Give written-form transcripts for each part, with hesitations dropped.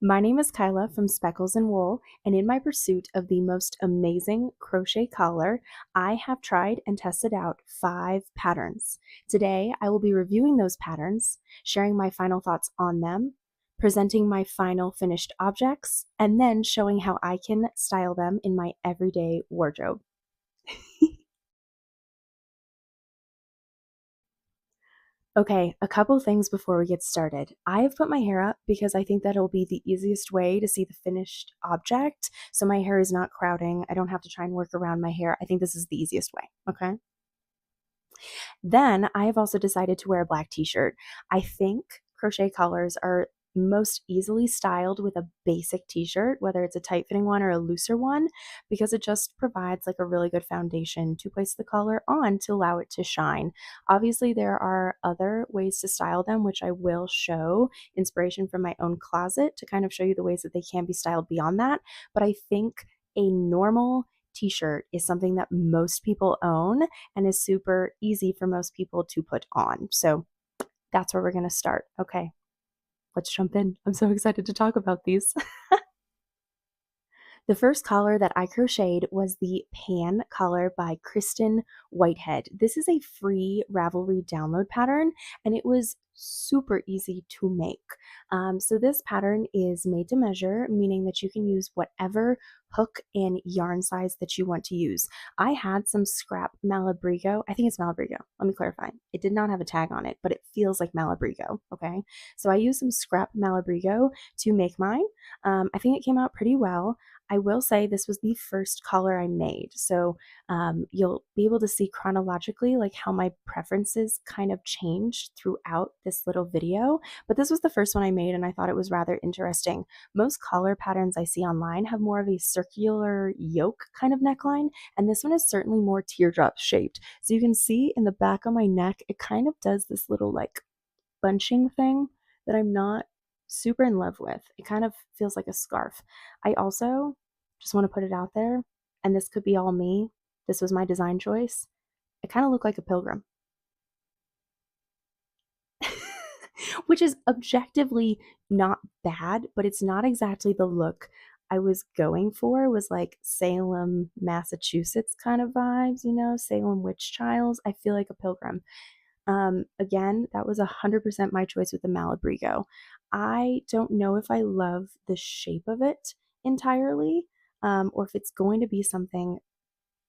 My name is Kyla from Speckles and Wool, and in my pursuit of the most amazing crochet collar, I have tried and tested out 5 patterns. Today, I will be reviewing those patterns, sharing my final thoughts on them, presenting my final finished objects, and then showing how I can style them in my everyday wardrobe. Okay, a couple things before we get started. I have put my hair up because I think that it'll be the easiest way to see the finished object, so my hair is not crowding. I don't have to try and work around my hair. I think this is the easiest way, okay? Then I have also decided to wear a black t-shirt. I think crochet collars are most easily styled with a basic t-shirt, whether it's a tight fitting one or a looser one, because it just provides like a really good foundation to place the collar on to allow it to shine. Obviously, there are other ways to style them, which I will show inspiration from my own closet to kind of show you the ways that they can be styled beyond that. But I think a normal t-shirt is something that most people own and is super easy for most people to put on. So that's where we're going to start. Okay, let's jump in. I'm so excited to talk about these. The first collar that I crocheted was the Pan collar by Kristin Whitehead. This is a free Ravelry download pattern, and it was super easy to make. So this pattern is made to measure, meaning that you can use whatever hook and yarn size that you want to use. I had some scrap Malabrigo. I think it's Malabrigo. Let me clarify. It did not have a tag on it, but it feels like Malabrigo. Okay. So I used some scrap Malabrigo to make mine. I think it came out pretty well. I will say this was the first collar I made, so you'll be able to see chronologically like how my preferences kind of changed throughout this little video, but this was the first one I made and I thought it was rather interesting. Most collar patterns I see online have more of a circular yoke kind of neckline, and this one is certainly more teardrop shaped. So you can see in the back of my neck, it kind of does this little like bunching thing that I'm not super in love with. It kind of feels like a scarf. I also just want to put it out there, and this could be all me. This was my design choice. I kind of look like a pilgrim, which is objectively not bad, but it's not exactly the look I was going for. It was like Salem, Massachusetts kind of vibes, you know, Salem witch trials. I feel like a pilgrim. Again, that was 100% my choice with the Malabrigo. I don't know if I love the shape of it entirely, or if it's going to be something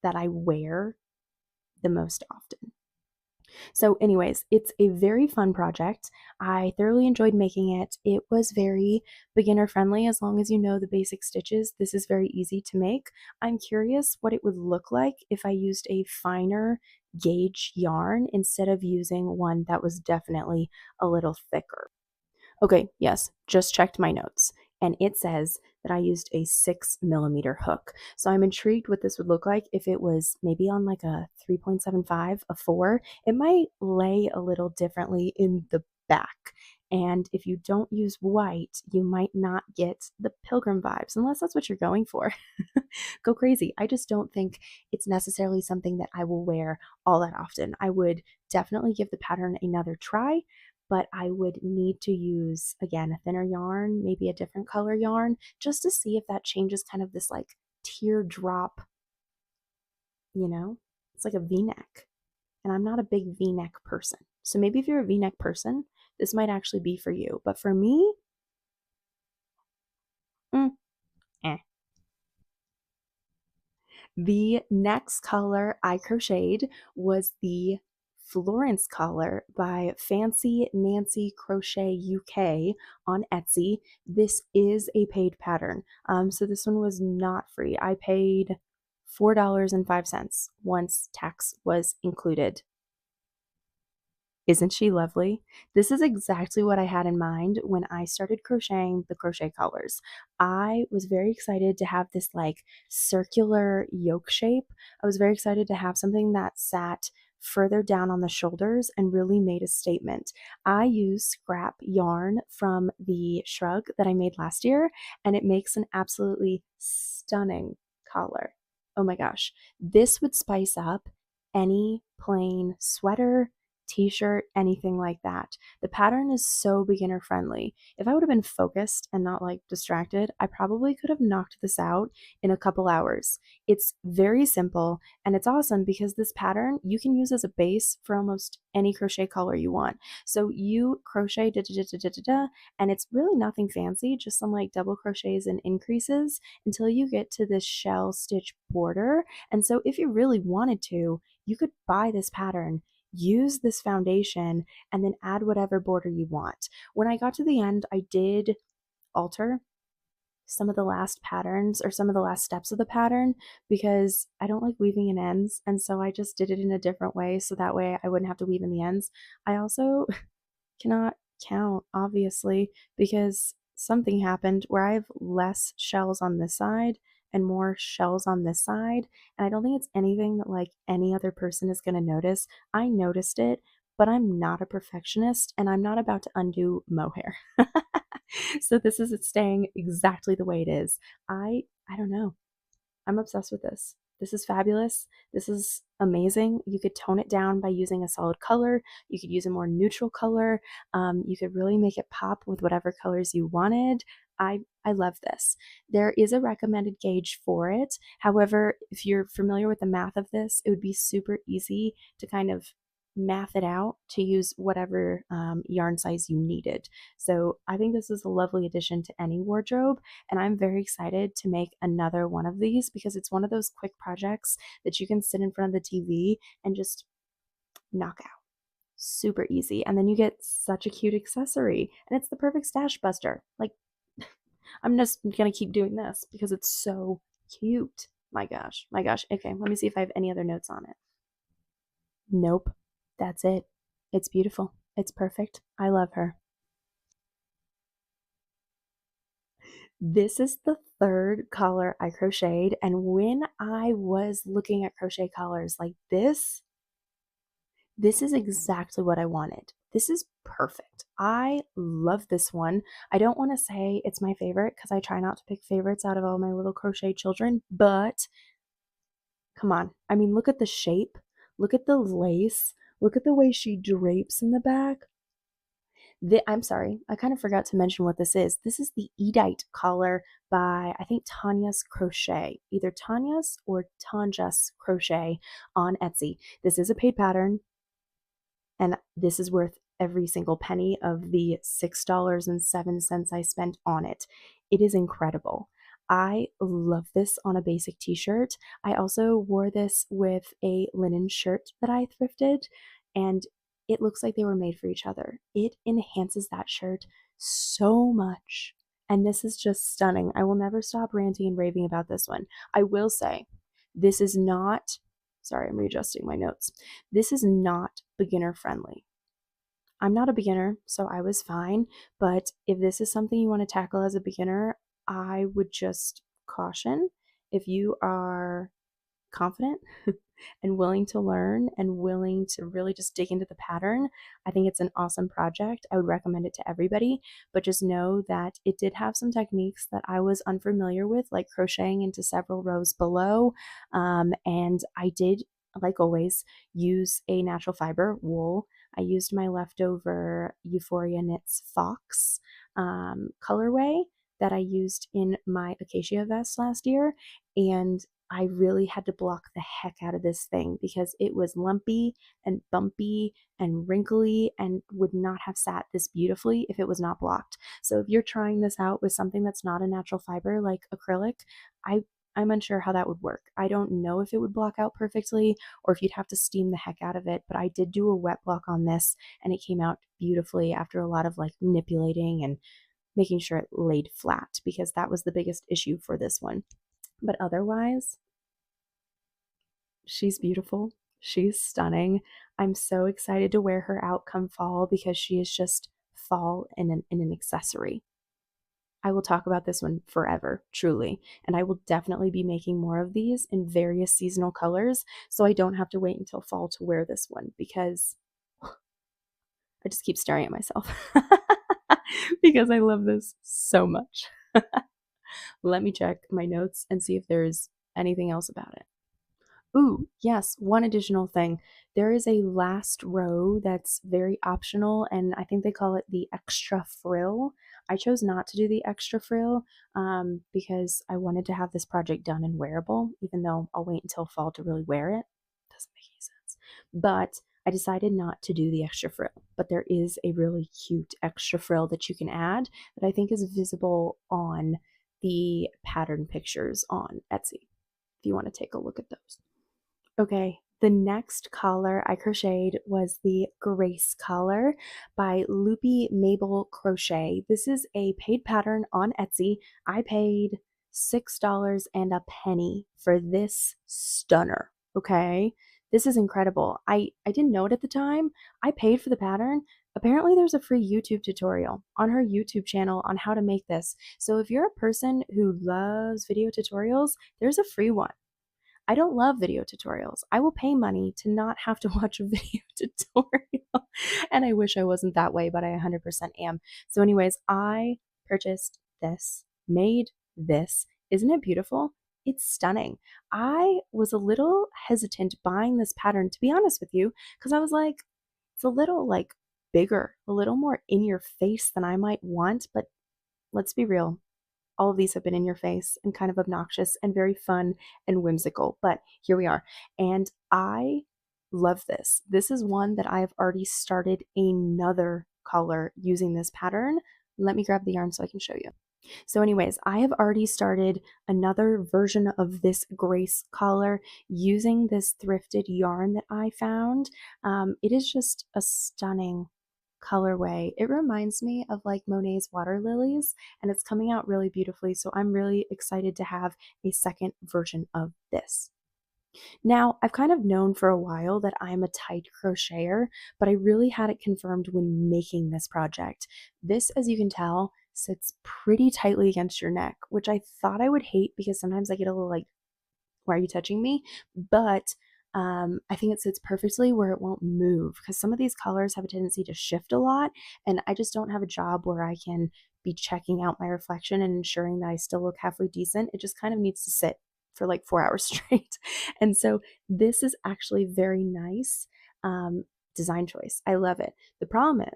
that I wear the most often. So anyways, it's a very fun project. I thoroughly enjoyed making it. It was very beginner friendly as long as you know the basic stitches. This is very easy to make. I'm curious what it would look like if I used a finer gauge yarn instead of using one that was definitely a little thicker. Okay, yes, just checked my notes. And it says that I used a 6mm hook. So I'm intrigued what this would look like if it was maybe on like a 3.75, a 4. It might lay a little differently in the back. And if you don't use white, you might not get the pilgrim vibes, unless that's what you're going for. Go crazy. I just don't think it's necessarily something that I will wear all that often. I would definitely give the pattern another try, but I would need to use, again, a thinner yarn, maybe a different color yarn, just to see if that changes kind of this like teardrop, you know? It's like a V-neck. And I'm not a big V-neck person. So maybe if you're a V-neck person, this might actually be for you. But for me, eh. The next collar I crocheted was the Florence Collar by FancyNancyCrochetUK on Etsy. This is a paid pattern. So this one was not free. I paid $4.05 once tax was included. Isn't she lovely? This is exactly what I had in mind when I started crocheting the crochet collars. I was very excited to have this like circular yoke shape. I was very excited to have something that sat further down on the shoulders and really made a statement. I use scrap yarn from the shrug that I made last year, and it makes an absolutely stunning collar. Oh my gosh, this would spice up any plain sweater, t-shirt, anything like that. The pattern is so beginner friendly. If I would have been focused and not like distracted, I probably could have knocked this out in a couple hours. It's very simple and it's awesome because this pattern you can use as a base for almost any crochet color you want. So you crochet and it's really nothing fancy, just some like double crochets and increases until you get to this shell stitch border. And so if you really wanted to, you could buy this pattern, use this foundation, and then add whatever border you want. When I got to the end, I did alter some of the last patterns or some of the last steps of the pattern because I don't like weaving in ends. And so I just did it in a different way so that way I wouldn't have to weave in the ends. I also cannot count, obviously, because something happened where I have less shells on this side and more shells on this side. And I don't think it's anything that like any other person is going to notice. I noticed it, but I'm not a perfectionist and I'm not about to undo mohair. So this is staying exactly the way it is. I don't know. I'm obsessed with this. This is fabulous. This is amazing. You could tone it down by using a solid color. You could use a more neutral color. You could really make it pop with whatever colors you wanted. I love this. There is a recommended gauge for it. However, if you're familiar with the math of this, it would be super easy to kind of math it out to use whatever yarn size you needed. So I think this is a lovely addition to any wardrobe, and I'm very excited to make another one of these because it's one of those quick projects that you can sit in front of the TV and just knock out. Super easy. And then you get such a cute accessory, and it's the perfect stash buster. Like, I'm just gonna keep doing this because it's so cute. My gosh, my gosh. Okay, let me see if I have any other notes on it. Nope. That's it. It's beautiful. It's perfect. I love her. This is the third collar I crocheted, and when I was looking at crochet collars like this is exactly what I wanted. This is perfect. I love this one. I don't want to say it's my favorite because I try not to pick favorites out of all my little crochet children, but come on. I mean, look at the shape. Look at the lace. Look at the way she drapes in the back. I'm sorry, I kind of forgot to mention what this is. This is the Edite Collar by, I think, TanjasCrochet. Either Tanya's or TanjasCrochet on Etsy. This is a paid pattern, and this is worth every single penny of the $6.07 I spent on it. It is incredible. I love this on a basic t-shirt. I also wore this with a linen shirt that I thrifted, and it looks like they were made for each other. It enhances that shirt so much. And this is just stunning. I will never stop ranting and raving about this one. I will say, this is not, sorry, I'm readjusting my notes. This is not beginner friendly. I'm not a beginner, so I was fine. But if this is something you want to tackle as a beginner, I would just caution if you are confident and willing to learn and willing to really just dig into the pattern. I think it's an awesome project. I would recommend it to everybody, but just know that it did have some techniques that I was unfamiliar with, like crocheting into several rows below. And I did, like always, use a natural fiber wool. I used my leftover Euphoria Knits Fawkes colorway that I used in my Acacia Vest last year, and I really had to block the heck out of this thing because it was lumpy and bumpy and wrinkly and would not have sat this beautifully if it was not blocked. So if you're trying this out with something that's not a natural fiber like acrylic, I'm unsure how that would work. I don't know if it would block out perfectly or if you'd have to steam the heck out of it, but I did do a wet block on this and it came out beautifully after a lot of like manipulating and making sure it laid flat because that was the biggest issue for this one. But otherwise, she's beautiful. She's stunning. I'm so excited to wear her out come fall because she is just fall in an accessory. I will talk about this one forever, truly. And I will definitely be making more of these in various seasonal colors so I don't have to wait until fall to wear this one because I just keep staring at myself because I love this so much. Let me check my notes and see if there's anything else about it. Ooh, yes, one additional thing. There is a last row that's very optional, and I think they call it the extra frill. I chose not to do the extra frill because I wanted to have this project done and wearable, even though I'll wait until fall to really wear it. Doesn't make any sense. But I decided not to do the extra frill. But there is a really cute extra frill that you can add that I think is visible on the pattern pictures on Etsy, if you want to take a look at those. Okay, the next collar I crocheted was the Grace collar by LoopyMabelCrochet. This is a paid pattern on Etsy. I paid $6 and a penny for this stunner. Okay, this is incredible. I didn't know it at the time. I paid for the pattern. Apparently, there's a free YouTube tutorial on her YouTube channel on how to make this. So if you're a person who loves video tutorials, there's a free one. I don't love video tutorials. I will pay money to not have to watch a video tutorial. And I wish I wasn't that way, but I 100% am. So, anyways, I purchased this, made this. Isn't it beautiful? It's stunning. I was a little hesitant buying this pattern, to be honest with you, because I was like, it's a little like bigger, a little more in your face than I might want. But let's be real, all of these have been in your face and kind of obnoxious and very fun and whimsical, but here we are. And I love this. This is one that I have already started another color using this pattern. Let me grab the yarn so I can show you. So anyways, I have already started another version of this Grace collar using this thrifted yarn that I found. It is just a stunning colorway. It reminds me of like Monet's water lilies, and it's coming out really beautifully. So I'm really excited to have a second version of this. Now, I've kind of known for a while that I'm a tight crocheter, but I really had it confirmed when making this project. This, as you can tell, sits pretty tightly against your neck, which I thought I would hate because sometimes I get a little like, why are you touching me? But I think it sits perfectly where it won't move because some of these colors have a tendency to shift a lot, and I just don't have a job where I can be checking out my reflection and ensuring that I still look halfway decent. It just kind of needs to sit for like 4 hours straight. And so this is actually very nice design choice. I love it. The problem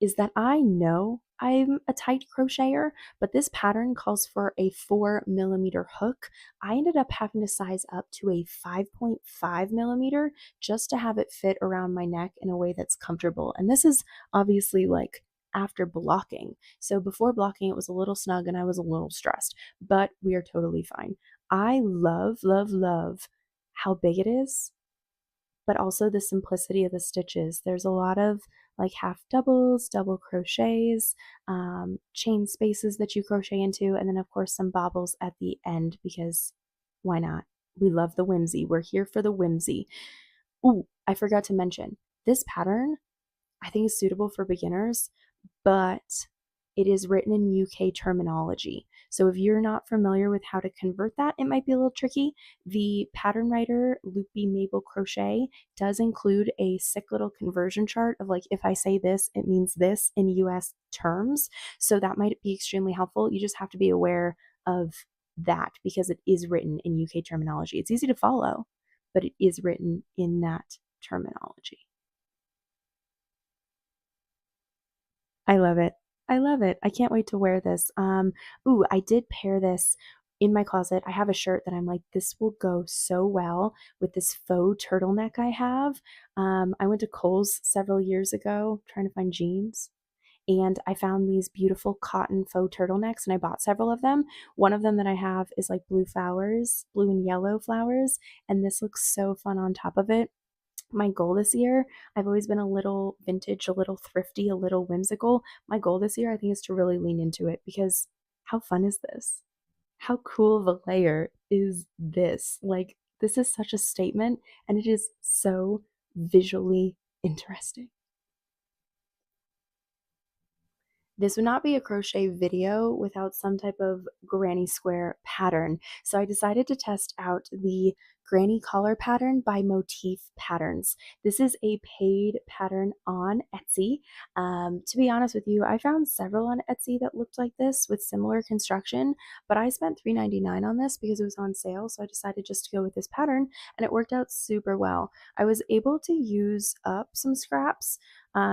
is that I know I'm a tight crocheter, but this pattern calls for a 4mm hook. I ended up having to size up to a 5.5mm just to have it fit around my neck in a way that's comfortable. And this is obviously like after blocking. So before blocking, it was a little snug and I was a little stressed, but we are totally fine. I love, love, love how big it is, but also the simplicity of the stitches. There's a lot of like half doubles, double crochets, chain spaces that you crochet into, and then of course some bobbles at the end because why not? We love the whimsy. We're here for the whimsy. Ooh, I forgot to mention, this pattern I think is suitable for beginners, but it is written in UK terminology. So if you're not familiar with how to convert that, it might be a little tricky. The pattern writer, LoopyMabelCrochet, does include a sick little conversion chart of like, if I say this, it means this in US terms. So that might be extremely helpful. You just have to be aware of that because it is written in UK terminology. It's easy to follow, but it is written in that terminology. I love it. I love it. I can't wait to wear this. Ooh, I did pair this in my closet. I have a shirt that I'm like, this will go so well with this faux turtleneck I have. I went to Kohl's several years ago trying to find jeans, and I found these beautiful cotton faux turtlenecks, and I bought several of them. One of them that I have is like blue flowers, blue and yellow flowers, and this looks so fun on top of it. My goal this year, I've always been a little vintage, a little thrifty, a little whimsical. My goal this year, I think, is to really lean into it because how fun is this? How cool of a layer is this? Like, this is such a statement and it is so visually interesting. This would not be a crochet video without some type of granny square pattern. So I decided to test out the Granny Collar pattern by Motif Patterns. This is a paid pattern on Etsy. To be honest with you, I found several on Etsy that looked like this with similar construction, but I spent $3.99 on this because it was on sale, so I decided just to go with this pattern, and it worked out super well. I was able to use up some scraps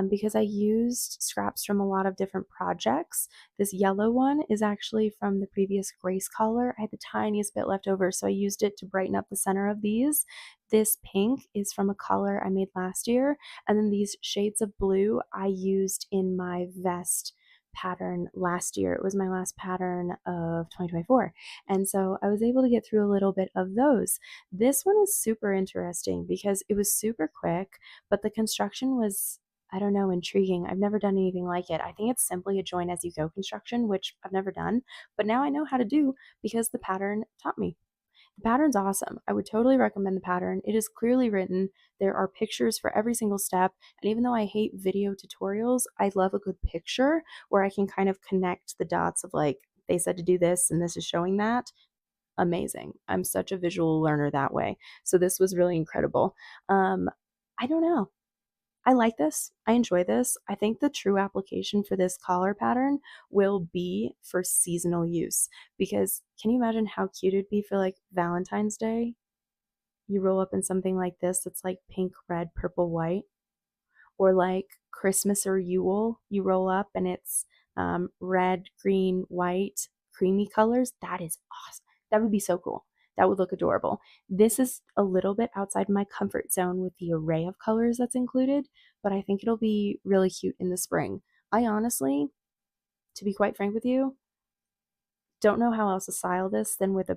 because I used scraps from a lot of different projects. This yellow one is actually from the previous Grace collar. I had the tiniest bit left over, so I used it to brighten up the center of these. This pink is from a collar I made last year, and then these shades of blue I used in my vest pattern last year. It was my last pattern of 2024, and so I was able to get through a little bit of those. This one is super interesting because it was super quick, but the construction was, I don't know, intriguing. I've never done anything like it. I think it's simply a join as you go construction, which I've never done, but now I know how to do because the pattern taught me. The pattern's awesome. I would totally recommend the pattern. It is clearly written. There are pictures for every single step. And even though I hate video tutorials, I love a good picture where I can kind of connect the dots of like, they said to do this and this is showing that. Amazing. I'm such a visual learner that way. So this was really incredible. I don't know. I like this. I enjoy this. I think the true application for this collar pattern will be for seasonal use, because can you imagine how cute it'd be for like Valentine's Day? You roll up in something like this that's like pink, red, purple, white, or like Christmas or Yule, you roll up and it's red, green, white, creamy colors. That is awesome. That would be so cool. That would look adorable. This is a little bit outside my comfort zone with the array of colors that's included, but I think it'll be really cute in the spring. I honestly, to be quite frank with you, don't know how else to style this than with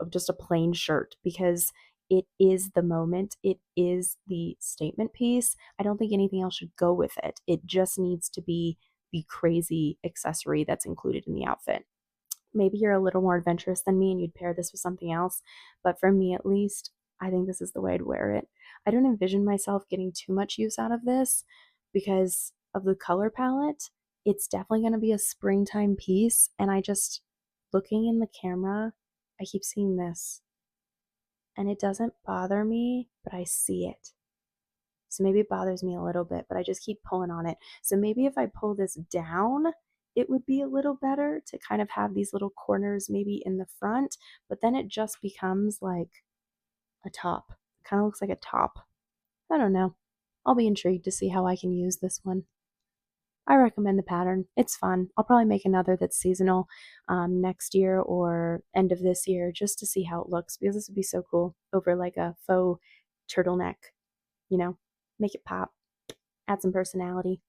just a plain shirt, because it is the moment. It is the statement piece. I don't think anything else should go with it. It just needs to be the crazy accessory that's included in the outfit. Maybe you're a little more adventurous than me and you'd pair this with something else, but for me at least, I think this is the way I'd wear it. I don't envision myself getting too much use out of this because of the color palette. It's definitely going to be a springtime piece, and I just, looking in the camera, I keep seeing this, and it doesn't bother me, but I see it. So maybe it bothers me a little bit, but I just keep pulling on it. So maybe if I pull this down, it would be a little better to kind of have these little corners maybe in the front, but then it just becomes like a top. It kind of looks like a top. I don't know. I'll be intrigued to see how I can use this one. I recommend the pattern. It's fun. I'll probably make another that's seasonal next year or end of this year just to see how it looks, because this would be so cool over like a faux turtleneck, you know, make it pop, add some personality.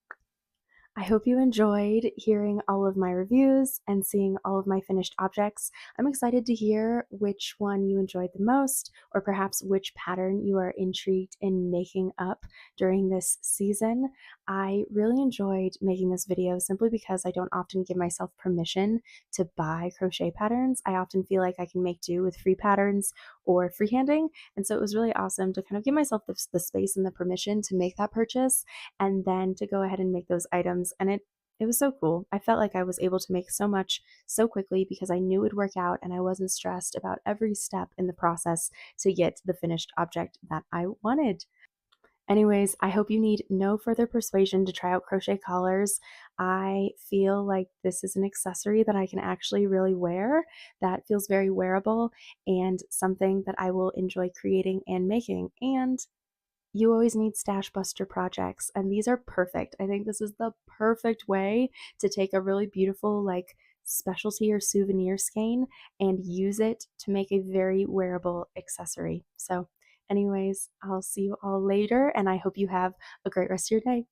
I hope you enjoyed hearing all of my reviews and seeing all of my finished objects. I'm excited to hear which one you enjoyed the most, or perhaps which pattern you are intrigued in making up during this season. I really enjoyed making this video simply because I don't often give myself permission to buy crochet patterns. I often feel like I can make do with free patterns or freehanding, and so it was really awesome to kind of give myself the space and the permission to make that purchase and then to go ahead and make those items. And it was so cool. I felt like I was able to make so much so quickly because I knew it would work out and I wasn't stressed about every step in the process to get the finished object that I wanted. Anyways, I hope you need no further persuasion to try out crochet collars. I feel like this is an accessory that I can actually really wear, that feels very wearable, and something that I will enjoy creating and making. And you always need stash buster projects, and these are perfect. I think this is the perfect way to take a really beautiful like specialty or souvenir skein and use it to make a very wearable accessory. So anyways, I'll see you all later, and I hope you have a great rest of your day.